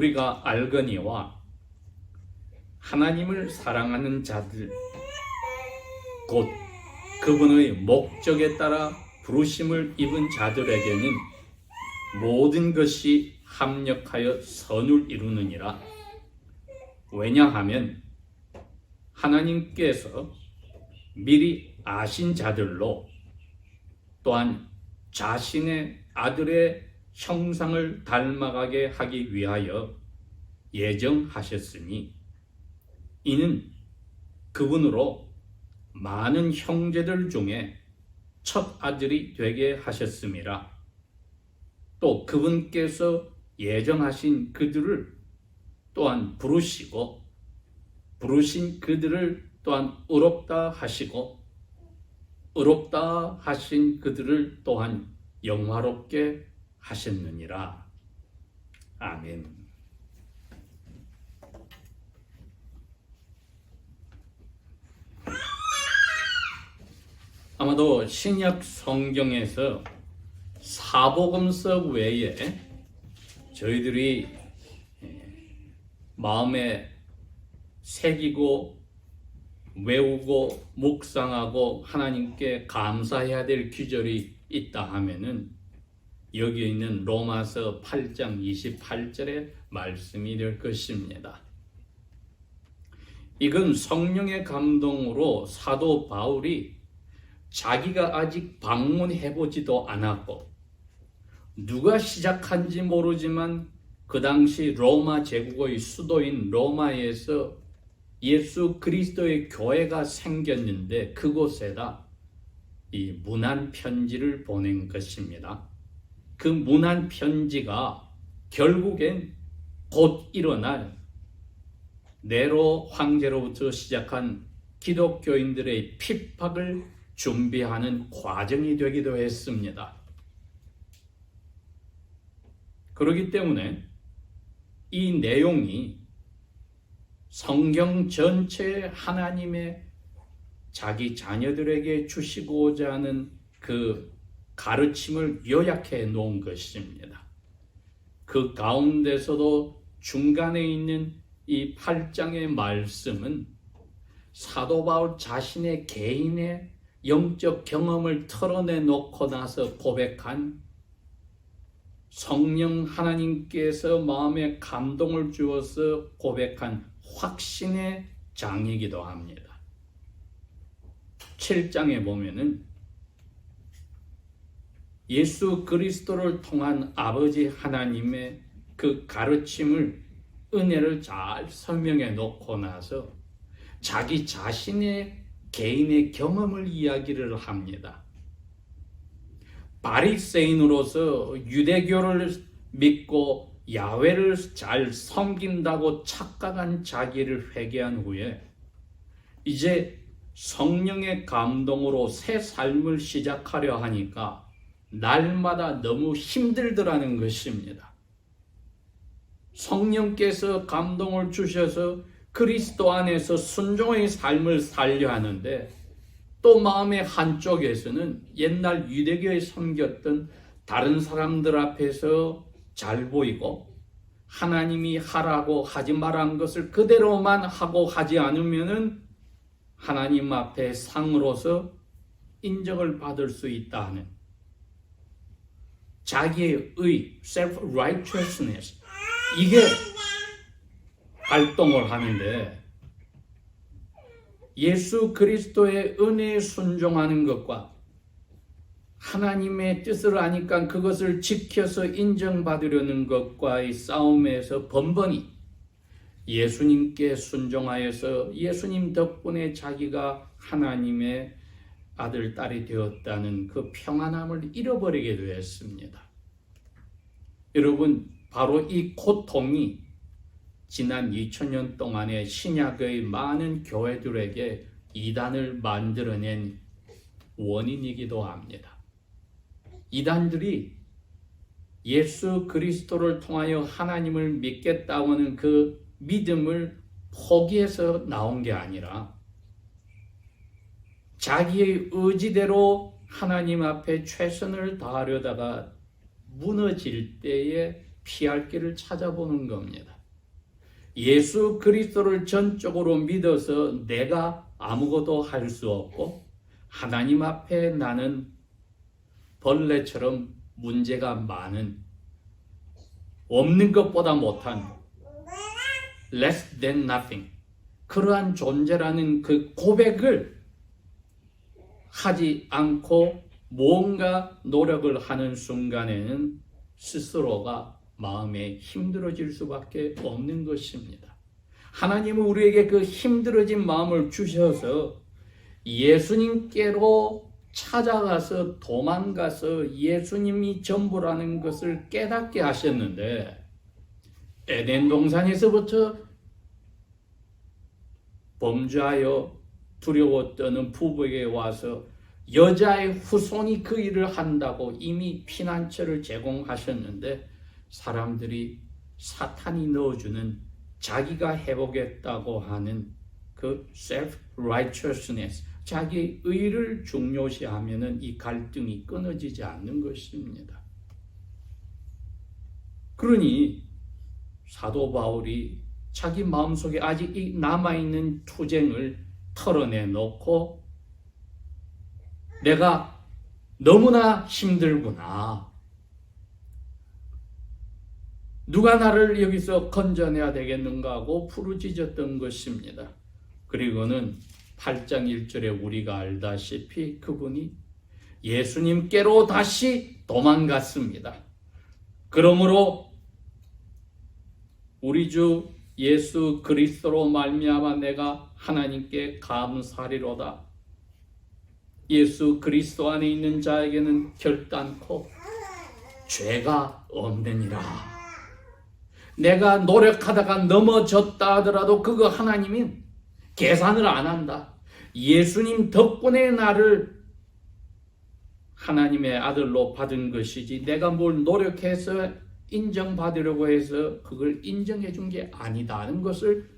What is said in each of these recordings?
우리가 알거니와 하나님을 사랑하는 자들 곧 그분의 목적에 따라 부르심을 입은 자들에게는 모든 것이 합력하여 선을 이루느니라. 왜냐하면 하나님께서 미리 아신 자들로 또한 자신의 아들의 형상을 닮아가게 하기 위하여 예정하셨으니 이는 그분으로 많은 형제들 중에 첫 아들이 되게 하셨음이라. 또 그분께서 예정하신 그들을 또한 부르시고 부르신 그들을 또한 의롭다 하시고 의롭다 하신 그들을 또한 영화롭게 하셨느니라. 아멘. 아마도 신약 성경에서 사복음서 외에 저희들이 마음에 새기고 외우고 묵상하고 하나님께 감사해야 될 규절이 있다 하면은 여기에 있는 로마서 8장 28절의 말씀이 될 것입니다. 이건 성령의 감동으로 사도 바울이 자기가 아직 방문해보지도 않았고 누가 시작한지 모르지만 그 당시 로마 제국의 수도인 로마에서 예수 그리스도의 교회가 생겼는데 그곳에다 이 문안 편지를 보낸 것입니다. 그 문안 편지가 결국엔 곧 일어날 네로 황제로부터 시작한 기독교인들의 핍박을 준비하는 과정이 되기도 했습니다. 그렇기 때문에 이 내용이 성경 전체에 하나님의 자기 자녀들에게 주시고자 하는 그 가르침을 요약해 놓은 것입니다. 그 가운데서도 중간에 있는 이 8장의 말씀은 사도 바울 자신의 개인의 영적 경험을 털어내놓고 나서 고백한 성령 하나님께서 마음에 감동을 주어서 고백한 확신의 장이기도 합니다. 7장에 보면은 예수 그리스도를 통한 아버지 하나님의 그 가르침을 은혜를 잘 설명해 놓고 나서 자기 자신의 개인의 경험을 이야기를 합니다. 바리새인으로서 유대교를 믿고 야훼를 잘 섬긴다고 착각한 자기를 회개한 후에 이제 성령의 감동으로 새 삶을 시작하려 하니까 날마다 너무 힘들더라는 것입니다. 성령께서 감동을 주셔서 그리스도 안에서 순종의 삶을 살려 하는데 또 마음의 한쪽에서는 옛날 유대교에 섬겼던 다른 사람들 앞에서 잘 보이고 하나님이 하라고 하지 말한 것을 그대로만 하고 하지 않으면은 하나님 앞에 상으로서 인정을 받을 수 있다 하는 자기의 의, self-righteousness 이게 활동을 하는데 예수 그리스도의 은혜에 순종하는 것과 하나님의 뜻을 아니까 그것을 지켜서 인정받으려는 것과의 싸움에서 번번이 예수님께 순종하여서 예수님 덕분에 자기가 하나님의 아들, 딸이 되었다는 그 평안함을 잃어버리게 되었습니다. 여러분, 바로 이 고통이 지난 2000년 동안의 신약의 많은 교회들에게 이단을 만들어낸 원인이기도 합니다. 이단들이 예수 그리스도를 통하여 하나님을 믿겠다고 하는 그 믿음을 포기해서 나온 게 아니라 자기의 의지대로 하나님 앞에 최선을 다하려다가 무너질 때에 피할 길을 찾아보는 겁니다. 예수 그리스도를 전적으로 믿어서 내가 아무것도 할 수 없고 하나님 앞에 나는 벌레처럼 문제가 많은, 없는 것보다 못한, less than nothing, 그러한 존재라는 그 고백을 하지 않고 뭔가 노력을 하는 순간에는 스스로가 마음에 힘들어질 수밖에 없는 것입니다. 하나님은 우리에게 그 힘들어진 마음을 주셔서 예수님께로 찾아가서 도망가서 예수님이 전부라는 것을 깨닫게 하셨는데, 에덴 동산에서부터 범죄하여 두려워 떠는 부부에게 와서 여자의 후손이 그 일을 한다고 이미 피난처를 제공하셨는데, 사람들이 사탄이 넣어주는 자기가 해보겠다고 하는 그 self-righteousness, 자기 의를 중요시하면은 이 갈등이 끊어지지 않는 것입니다. 그러니 사도 바울이 자기 마음속에 아직 남아있는 투쟁을 털어내놓고 내가 너무나 힘들구나, 누가 나를 여기서 건져내야 되겠는가 하고 부르짖었던 것입니다. 그리고는 8장 1절에 우리가 알다시피 그분이 예수님께로 다시 도망갔습니다. 그러므로 우리 주 예수 그리스도로 말미암아 내가 하나님께 감사리로다. 예수 그리스도 안에 있는 자에게는 결단코 죄가 없느니라. 내가 노력하다가 넘어졌다 하더라도 그거 하나님이 계산을 안 한다. 예수님 덕분에 나를 하나님의 아들로 받은 것이지 내가 뭘 노력해서 인정받으려고 해서 그걸 인정해 준 게 아니다는 것을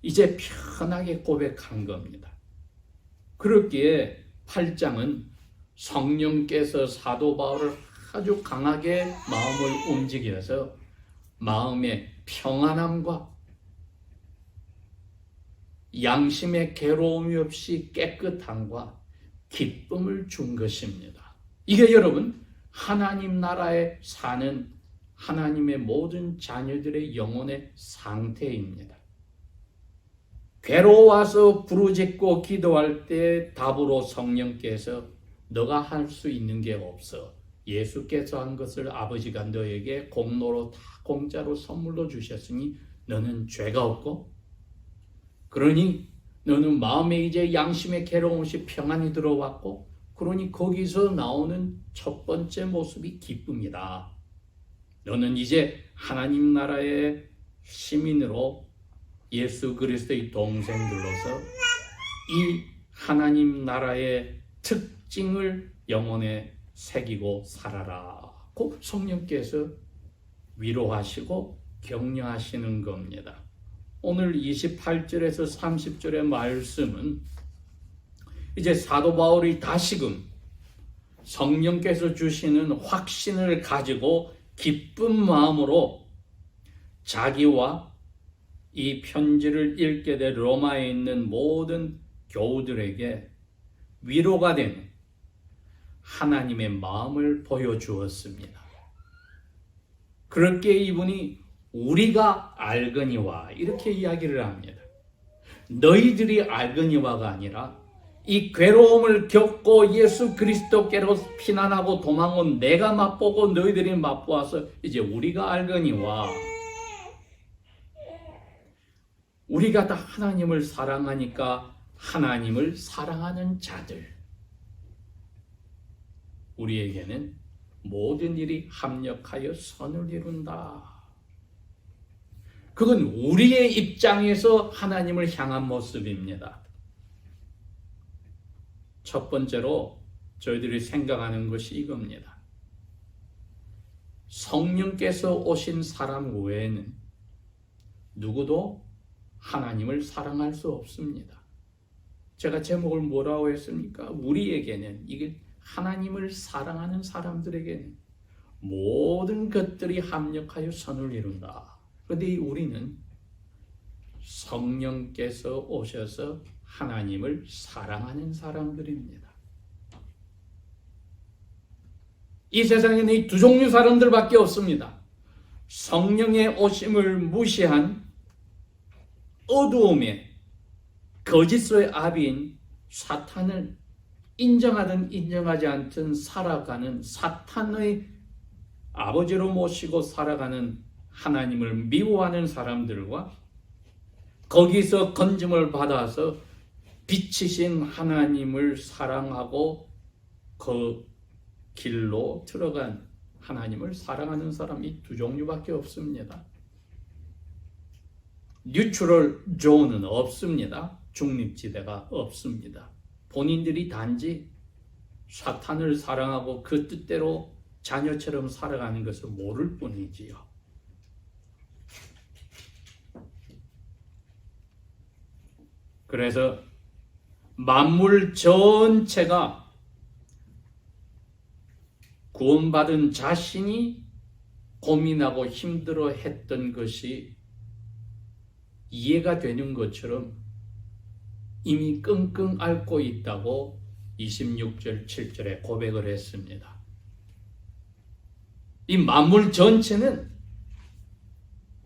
이제 편하게 고백한 겁니다. 그렇기에 8장은 성령께서 사도 바울을 아주 강하게 마음을 움직여서 마음의 평안함과 양심의 괴로움이 없이 깨끗함과 기쁨을 준 것입니다. 이게 여러분 하나님 나라에 사는 하나님의 모든 자녀들의 영혼의 상태입니다. 괴로워서 부르짖고 기도할 때 답으로 성령께서 너가 할 수 있는 게 없어. 예수께서 한 것을 아버지가 너에게 공로로 다 공짜로 선물로 주셨으니 너는 죄가 없고, 그러니 너는 마음에 이제 양심의 괴로움 없이 평안이 들어왔고, 그러니 거기서 나오는 첫 번째 모습이 기쁨이다. 너는 이제 하나님 나라의 시민으로 예수 그리스도의 동생들로서 이 하나님 나라의 특징을 영혼에 새기고 살아라고 성령께서 위로하시고 격려하시는 겁니다. 오늘 28절에서 30절의 말씀은 이제 사도 바울이 다시금 성령께서 주시는 확신을 가지고 기쁜 마음으로 자기와 이 편지를 읽게 된 로마에 있는 모든 교우들에게 위로가 되는 하나님의 마음을 보여주었습니다. 그렇게 이분이 우리가 알거니와 이렇게 이야기를 합니다. 너희들이 알거니와가 아니라 이 괴로움을 겪고 예수 그리스도께로 피난하고 도망온 내가 맛보고 너희들이 맛보아서 이제 우리가 알거니와, 우리가 다 하나님을 사랑하니까 하나님을 사랑하는 자들, 우리에게는 모든 일이 합력하여 선을 이룬다. 그건 우리의 입장에서 하나님을 향한 모습입니다. 첫 번째로 저희들이 생각하는 것이 이겁니다. 성령께서 오신 사람 외에는 누구도 하나님을 사랑할 수 없습니다. 제가 제목을 뭐라고 했습니까? 우리에게는, 이게 하나님을 사랑하는 사람들에게는 모든 것들이 합력하여 선을 이룬다. 그런데 우리는 성령께서 오셔서 하나님을 사랑하는 사람들입니다. 이 세상에는 이 두 종류 사람들밖에 없습니다. 성령의 오심을 무시한 어두움의 거짓의 아비인 사탄을 인정하든 인정하지 않든 살아가는 사탄의 아버지로 모시고 살아가는 하나님을 미워하는 사람들과 거기서 건짐을 받아서 빛이신 하나님을 사랑하고 그 길로 들어간 하나님을 사랑하는 사람이 두 종류밖에 없습니다. 뉴트럴 존은 없습니다. 중립지대가 없습니다. 본인들이 단지 사탄을 사랑하고 그 뜻대로 자녀처럼 살아가는 것을 모를 뿐이지요. 그래서 만물 전체가 구원받은 자신이 고민하고 힘들어 했던 것이 이해가 되는 것처럼 이미 끙끙 앓고 있다고 26절 7절에 고백을 했습니다. 이 만물 전체는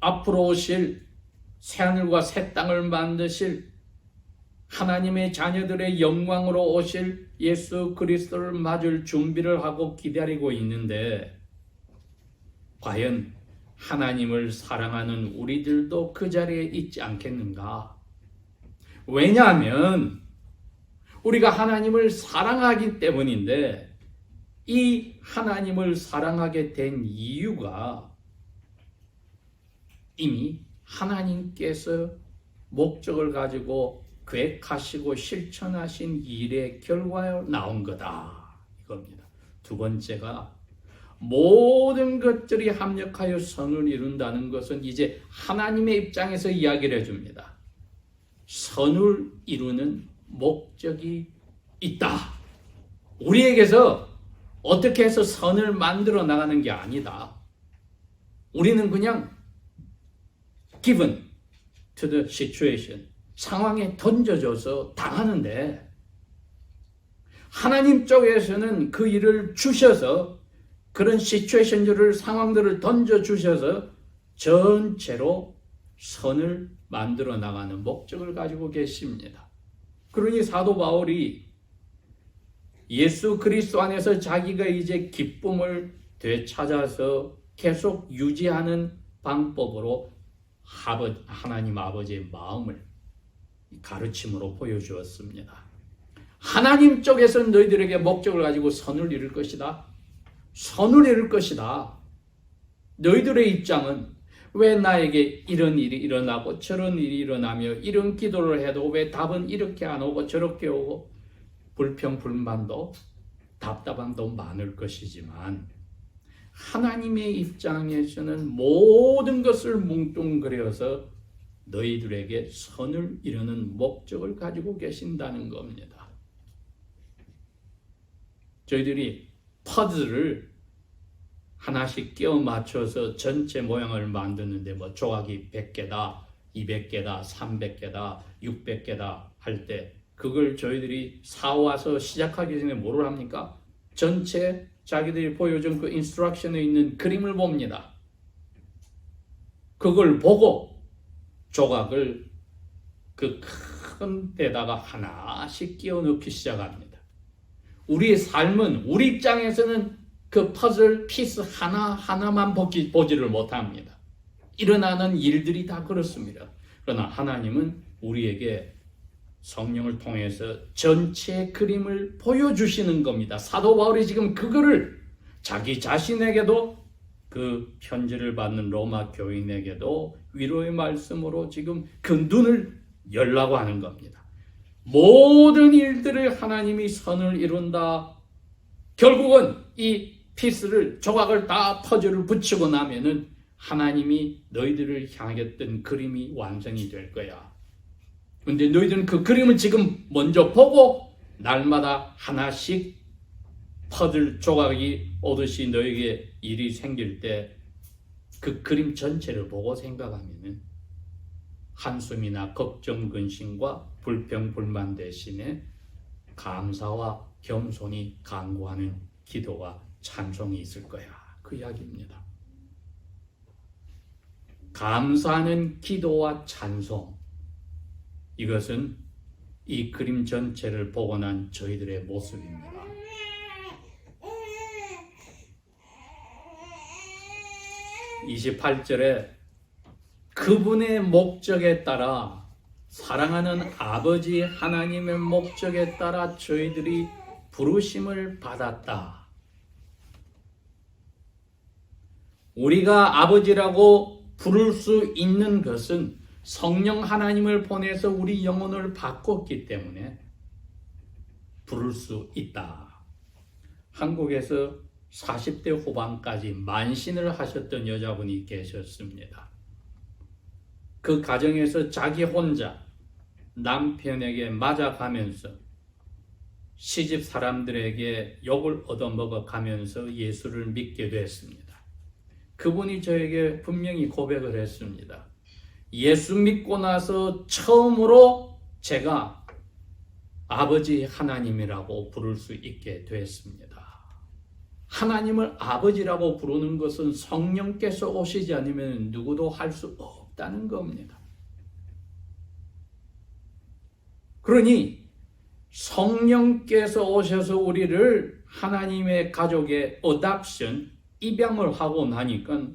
앞으로 오실 새하늘과 새 땅을 만드실 하나님의 자녀들의 영광으로 오실 예수 그리스도를 맞을 준비를 하고 기다리고 있는데 과연 하나님을 사랑하는 우리들도 그 자리에 있지 않겠는가? 왜냐하면 우리가 하나님을 사랑하기 때문인데 이 하나님을 사랑하게 된 이유가 이미 하나님께서 목적을 가지고 계획하시고 실천하신 일의 결과에 나온 거다. 이겁니다. 두 번째가 모든 것들이 합력하여 선을 이룬다는 것은 이제 하나님의 입장에서 이야기를 해줍니다. 선을 이루는 목적이 있다. 우리에게서 어떻게 해서 선을 만들어 나가는 게 아니다. 우리는 그냥 given to the situation, 상황에 던져져서 당하는데 하나님 쪽에서는 그 일을 주셔서 그런 시츄에이션들을 상황들을 던져주셔서 전체로 선을 만들어 나가는 목적을 가지고 계십니다. 그러니 사도 바울이 예수 그리스도 안에서 자기가 이제 기쁨을 되찾아서 계속 유지하는 방법으로 하나님 아버지의 마음을 가르침으로 보여주었습니다. 하나님 쪽에서는 너희들에게 목적을 가지고 선을 이룰 것이다. 선을 이룰 것이다. 너희들의 입장은 왜 나에게 이런 일이 일어나고 저런 일이 일어나며 이런 기도를 해도 왜 답은 이렇게 안 오고 저렇게 오고 불평 불만도 답답함도 많을 것이지만 하나님의 입장에서는 모든 것을 뭉뚱그려서 너희들에게 선을 이루는 목적을 가지고 계신다는 겁니다. 저희들이 퍼즐을 하나씩 끼워 맞춰서 전체 모양을 만드는데 뭐 조각이 100개다, 200개다, 300개다, 600개다 할 때 그걸 저희들이 사와서 시작하기 전에 뭐를 합니까? 전체 자기들이 보여준 그 인스트럭션에 있는 그림을 봅니다. 그걸 보고 조각을 그 큰 데다가 하나씩 끼워 넣기 시작합니다. 우리의 삶은 우리 입장에서는 그 퍼즐 피스 하나하나만 보지를 못합니다. 일어나는 일들이 다 그렇습니다. 그러나 하나님은 우리에게 성령을 통해서 전체 그림을 보여주시는 겁니다. 사도 바울이 지금 그거를 자기 자신에게도 그 편지를 받는 로마 교인에게도 위로의 말씀으로 지금 그 눈을 열라고 하는 겁니다. 모든 일들을 하나님이 선을 이룬다. 결국은 이 피스를 조각을 다 퍼즐을 붙이고 나면은 하나님이 너희들을 향했던 그림이 완성이 될 거야. 근데 너희들은 그 그림을 지금 먼저 보고 날마다 하나씩 퍼즐 조각이 오듯이 너에게 일이 생길 때 그 그림 전체를 보고 생각하면은 한숨이나 걱정, 근심과 불평, 불만 대신에 감사와 겸손이 강구하는 기도와 찬송이 있을 거야. 그 이야기입니다. 감사하는 기도와 찬송, 이것은 이 그림 전체를 보고 난 저희들의 모습입니다. 28절에 그분의 목적에 따라, 사랑하는 아버지 하나님의 목적에 따라 저희들이 부르심을 받았다. 우리가 아버지라고 부를 수 있는 것은 성령 하나님을 보내서 우리 영혼을 바꿨기 때문에 부를 수 있다. 한국에서 40대 후반까지 만신을 하셨던 여자분이 계셨습니다. 그 가정에서 자기 혼자 남편에게 맞아가면서 시집 사람들에게 욕을 얻어먹어 가면서 예수를 믿게 됐습니다. 그분이 저에게 분명히 고백을 했습니다. 예수 믿고 나서 처음으로 제가 아버지 하나님이라고 부를 수 있게 됐습니다. 하나님을 아버지라고 부르는 것은 성령께서 오시지 않으면 누구도 할 수 없다는 겁니다. 그러니 성령께서 오셔서 우리를 하나님의 가족의 어답션, 입양을 하고 나니까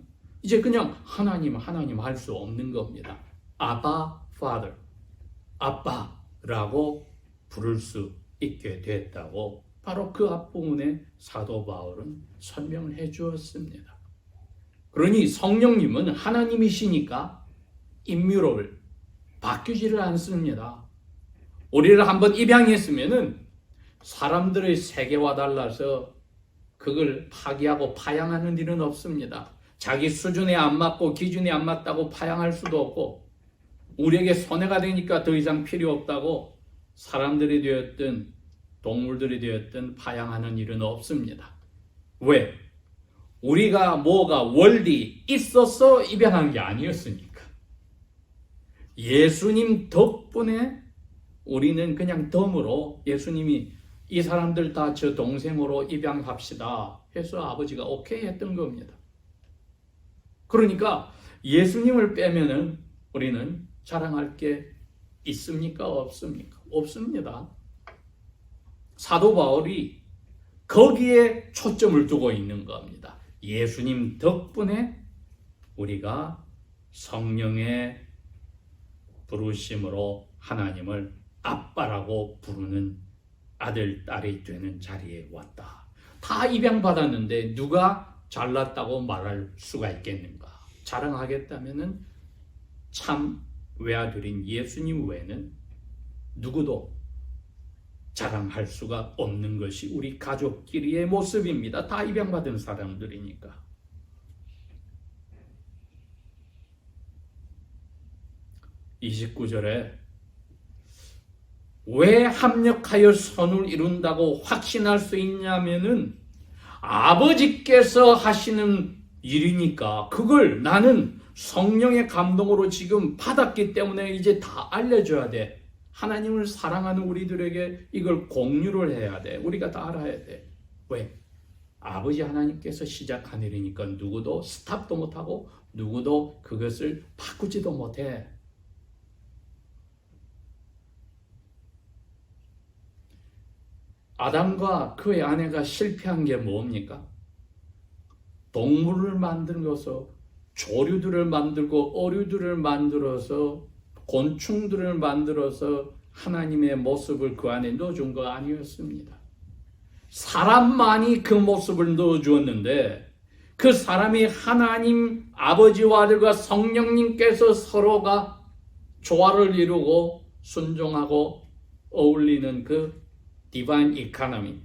이제 그냥 하나님 할 수 없는 겁니다. 아바, Father, 아빠라고 부를 수 있게 됐다고 바로 그 앞부분에 사도 바울은 설명을 해 주었습니다. 그러니 성령님은 하나님이시니까 인묘를 바뀌지를 않습니다. 우리를 한번 입양했으면은 사람들의 세계와 달라서 그걸 파기하고 파양하는 일은 없습니다. 자기 수준에 안 맞고 기준에 안 맞다고 파양할 수도 없고, 우리에게 손해가 되니까 더 이상 필요 없다고 사람들이 되었든 동물들이 되었든 파양하는 일은 없습니다. 왜? 우리가 뭐가 원리 있어서 입양한 게 아니었으니까. 예수님 덕분에 우리는 그냥 덤으로 예수님이 이 사람들 다 저 동생으로 입양합시다 해서 아버지가 오케이 했던 겁니다. 그러니까 예수님을 빼면은 우리는 자랑할 게 있습니까? 없습니까? 없습니다. 사도 바울이 거기에 초점을 두고 있는 겁니다. 예수님 덕분에 우리가 성령의 부르심으로 하나님을 아빠라고 부르는 아들, 딸이 되는 자리에 왔다. 다 입양받았는데 누가 잘났다고 말할 수가 있겠는가? 자랑하겠다면은 참 외아들인 예수님 외에는 누구도 자랑할 수가 없는 것이 우리 가족끼리의 모습입니다. 다 입양받은 사람들이니까. 29절에 왜 합력하여 선을 이룬다고 확신할 수 있냐면은 아버지께서 하시는 일이니까 그걸 나는 성령의 감동으로 지금 받았기 때문에 이제 다 알려줘야 돼. 하나님을 사랑하는 우리들에게 이걸 공유를 해야 돼. 우리가 다 알아야 돼. 왜? 아버지 하나님께서 시작한 일이니까 누구도 스탑도 못하고 누구도 그것을 바꾸지도 못해. 아담과 그의 아내가 실패한 게 뭡니까? 동물을 만들어서 조류들을 만들고 어류들을 만들어서 곤충들을 만들어서 하나님의 모습을 그 안에 넣어준 거 아니었습니다. 사람만이 그 모습을 넣어주었는데 그 사람이 하나님 아버지와 아들과 성령님께서 서로가 조화를 이루고 순종하고 어울리는 그 디바인 이코노미,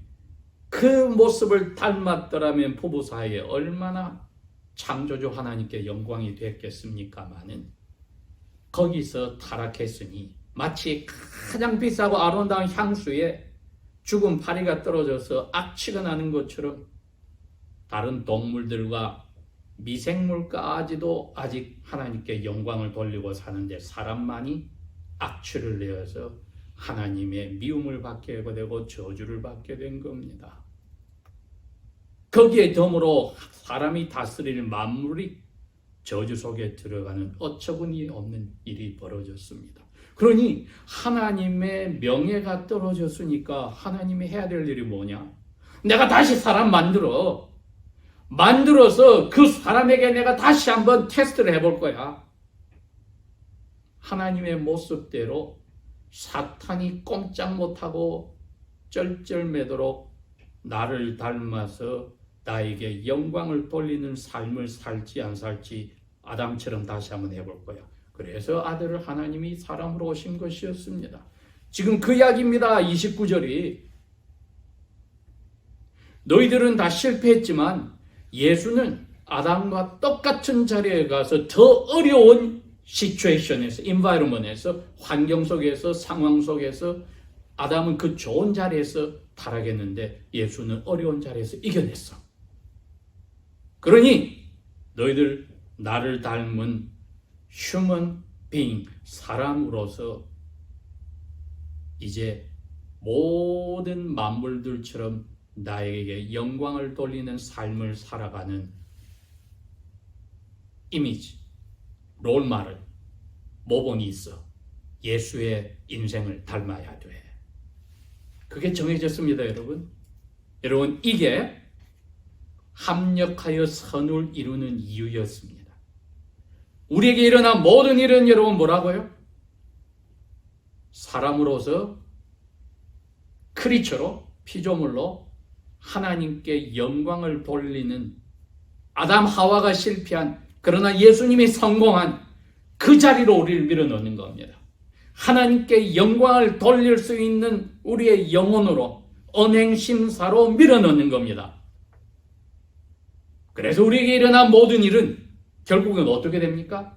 그 모습을 닮았더라면 부부 사이에 얼마나 창조주 하나님께 영광이 됐겠습니까마는 거기서 타락했으니 마치 가장 비싸고 아름다운 향수에 죽은 파리가 떨어져서 악취가 나는 것처럼 다른 동물들과 미생물까지도 아직 하나님께 영광을 돌리고 사는데 사람만이 악취를 내어서 하나님의 미움을 받게 되고 저주를 받게 된 겁니다. 거기에 덤으로 사람이 다스릴 만물이 저주 속에 들어가는 어처구니 없는 일이 벌어졌습니다. 그러니 하나님의 명예가 떨어졌으니까 하나님이 해야 될 일이 뭐냐? 내가 다시 사람 만들어서 그 사람에게 내가 다시 한번 테스트를 해볼 거야. 하나님의 모습대로 사탄이 꼼짝 못하고 쩔쩔매도록 나를 닮아서 나에게 영광을 돌리는 삶을 살지 안 살지 아담처럼 다시 한번 해볼 거야. 그래서 아들을 하나님이 사람으로 오신 것이었습니다. 지금 그 이야기입니다. 29절이. 너희들은 다 실패했지만 예수는 아담과 똑같은 자리에 가서 더 어려운 시츄에이션에서, 인바이러먼트에서, 환경 속에서, 상황 속에서 아담은 그 좋은 자리에서 타락했는데 예수는 어려운 자리에서 이겨냈어. 그러니 너희들 나를 닮은 human being, 사람으로서 이제 모든 만물들처럼 나에게 영광을 돌리는 삶을 살아가는 이미지, 롤마를 모본이 있어 예수의 인생을 닮아야 돼. 그게 정해졌습니다, 여러분. 여러분, 이게 합력하여 선을 이루는 이유였습니다. 우리에게 일어난 모든 일은 여러분 뭐라고요? 사람으로서 크리처로, 피조물로 하나님께 영광을 돌리는 아담 하와가 실패한, 그러나 예수님이 성공한 그 자리로 우리를 밀어넣는 겁니다. 하나님께 영광을 돌릴 수 있는 우리의 영혼으로, 언행심사로 밀어넣는 겁니다. 그래서 우리에게 일어난 모든 일은 결국은 어떻게 됩니까?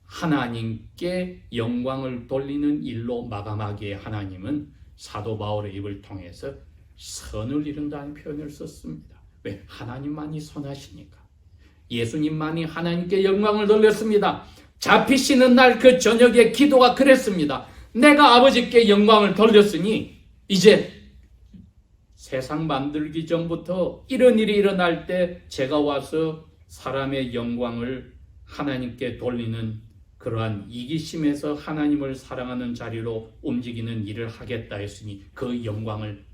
하나님께 영광을 돌리는 일로 마감하기에 하나님은 사도 바울의 입을 통해서 선을 이룬다는 표현을 썼습니다. 왜? 하나님만이 선하시니까. 예수님만이 하나님께 영광을 돌렸습니다. 잡히시는 날 그 저녁에 기도가 그랬습니다. 내가 아버지께 영광을 돌렸으니 이제 세상 만들기 전부터 이런 일이 일어날 때 제가 와서 사람의 영광을 하나님께 돌리는 그러한 이기심에서 하나님을 사랑하는 자리로 움직이는 일을 하겠다 했으니 그 영광을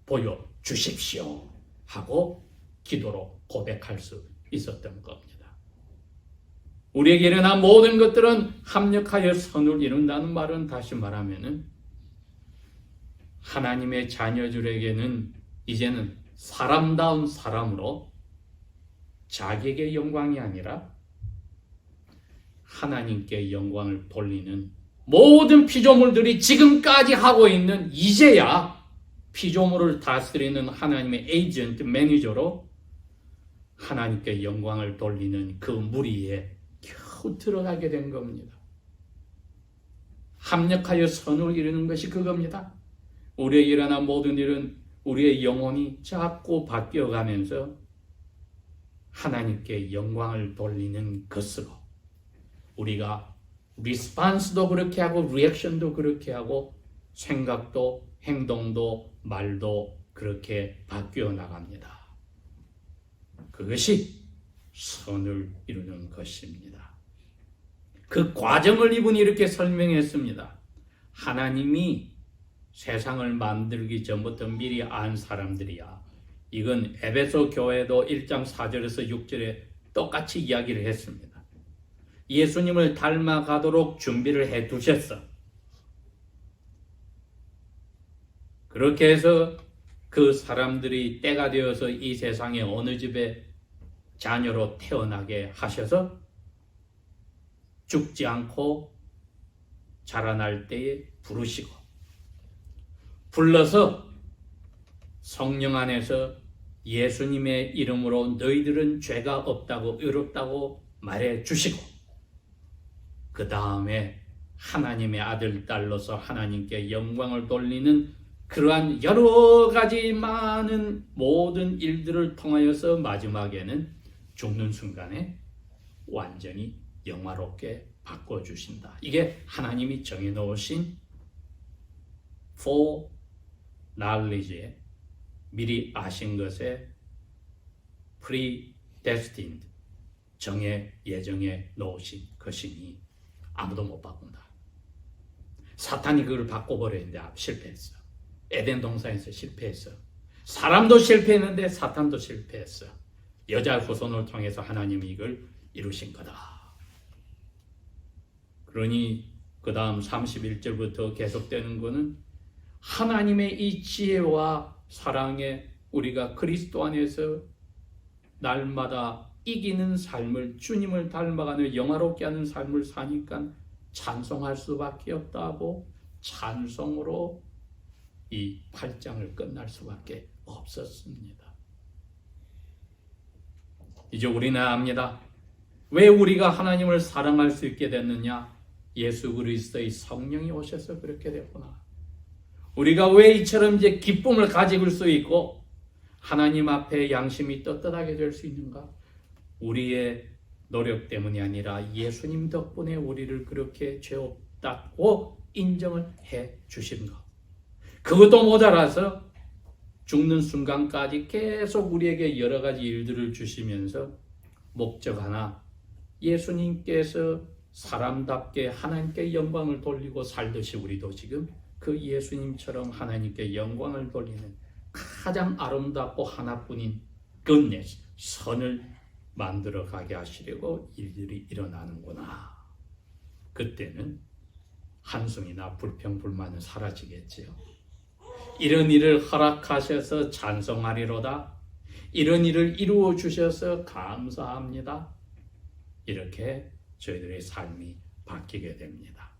보여주십시오 하고 기도로 고백할 수 있었던 겁니다. 우리에게 일어난 모든 것들은 합력하여 선을 이룬다는 말은 다시 말하면은 하나님의 자녀들에게는 이제는 사람다운 사람으로 자기에게 영광이 아니라 하나님께 영광을 돌리는 모든 피조물들이 지금까지 하고 있는, 이제야 피조물을 다스리는 하나님의 에이전트, 매니저로 하나님께 영광을 돌리는 그 무리에 겨우 들어가게 된 겁니다. 합력하여 선을 이루는 것이 그겁니다. 우리에게 일어난 모든 일은 우리의 영혼이 자꾸 바뀌어가면서 하나님께 영광을 돌리는 것으로 우리가 리스판스도 그렇게 하고 리액션도 그렇게 하고 생각도 행동도 말도 그렇게 바뀌어 나갑니다. 그것이 선을 이루는 것입니다. 그 과정을 이분이 이렇게 설명했습니다. 하나님이 세상을 만들기 전부터 미리 안 사람들이야. 이건 에베소 교회도 1장 4절에서 6절에 똑같이 이야기를 했습니다. 예수님을 닮아가도록 준비를 해 두셨어. 그렇게 해서 그 사람들이 때가 되어서 이 세상의 어느 집에 자녀로 태어나게 하셔서 죽지 않고 자라날 때에 부르시고 불러서 성령 안에서 예수님의 이름으로 너희들은 죄가 없다고 의롭다고 말해 주시고 그 다음에 하나님의 아들 딸로서 하나님께 영광을 돌리는 그러한 여러 가지 많은 모든 일들을 통하여서 마지막에는 죽는 순간에 완전히 영화롭게 바꿔주신다. 이게 하나님이 정해놓으신 foreknowledge에 미리 아신 것에 predestined 정해 예정해 놓으신 것이니 아무도 못 바꾼다. 사탄이 그걸 바꿔버렸는데 실패했어. 에덴 동산에서 실패했어. 사람도 실패했는데 사탄도 실패했어. 여자 후손을 통해서 하나님이 이걸 이루신 거다. 그러니 그 다음 31절부터 계속되는 것은 하나님의 이 지혜와 사랑에 우리가 그리스도 안에서 날마다 이기는 삶을, 주님을 닮아가는 영화롭게 하는 삶을 사니까 찬송할 수밖에 없다고 찬송으로 이 8장을 끝날 수밖에 없었습니다. 이제 우리는 압니다. 왜 우리가 하나님을 사랑할 수 있게 됐느냐? 예수 그리스도의 성령이 오셔서 그렇게 됐구나. 우리가 왜 이처럼 이제 기쁨을 가질 수 있고 하나님 앞에 양심이 떳떳하게 될 수 있는가? 우리의 노력 때문이 아니라 예수님 덕분에 우리를 그렇게 죄 없다고 인정을 해 주신 것. 그것도 모자라서 죽는 순간까지 계속 우리에게 여러 가지 일들을 주시면서 목적 하나, 예수님께서 사람답게 하나님께 영광을 돌리고 살듯이 우리도 지금 그 예수님처럼 하나님께 영광을 돌리는 가장 아름답고 하나뿐인 goodness, 선을 만들어 가게 하시려고 일들이 일어나는구나. 그때는 한숨이나 불평, 불만은 사라지겠지요. 이런 일을 허락하셔서 찬송하리로다. 이런 일을 이루어 주셔서 감사합니다. 이렇게 저희들의 삶이 바뀌게 됩니다.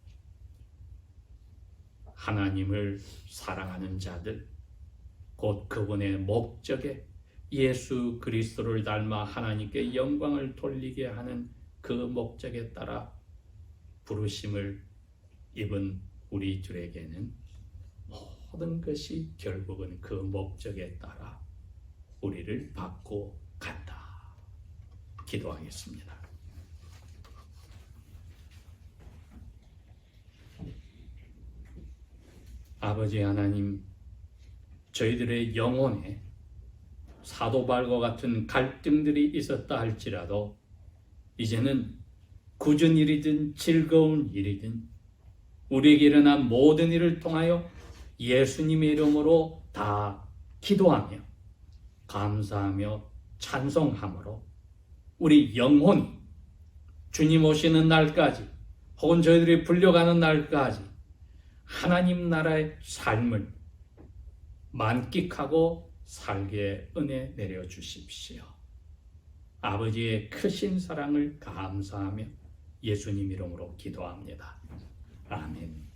하나님을 사랑하는 자들, 곧 그분의 목적에 예수 그리스도를 닮아 하나님께 영광을 돌리게 하는 그 목적에 따라 부르심을 입은 우리들에게는 모든 것이 결국은 그 목적에 따라 우리를 받고 간다. 기도하겠습니다. 아버지 하나님, 저희들의 영혼에 사도바울과 같은 갈등들이 있었다 할지라도 이제는 굳은 일이든 즐거운 일이든 우리에게 일어난 모든 일을 통하여 예수님의 이름으로 다 기도하며 감사하며 찬송함으로 우리 영혼이 주님 오시는 날까지 혹은 저희들이 불려가는 날까지 하나님 나라의 삶을 만끽하고 살게 은혜 내려주십시오. 아버지의 크신 사랑을 감사하며 예수님 이름으로 기도합니다. 아멘.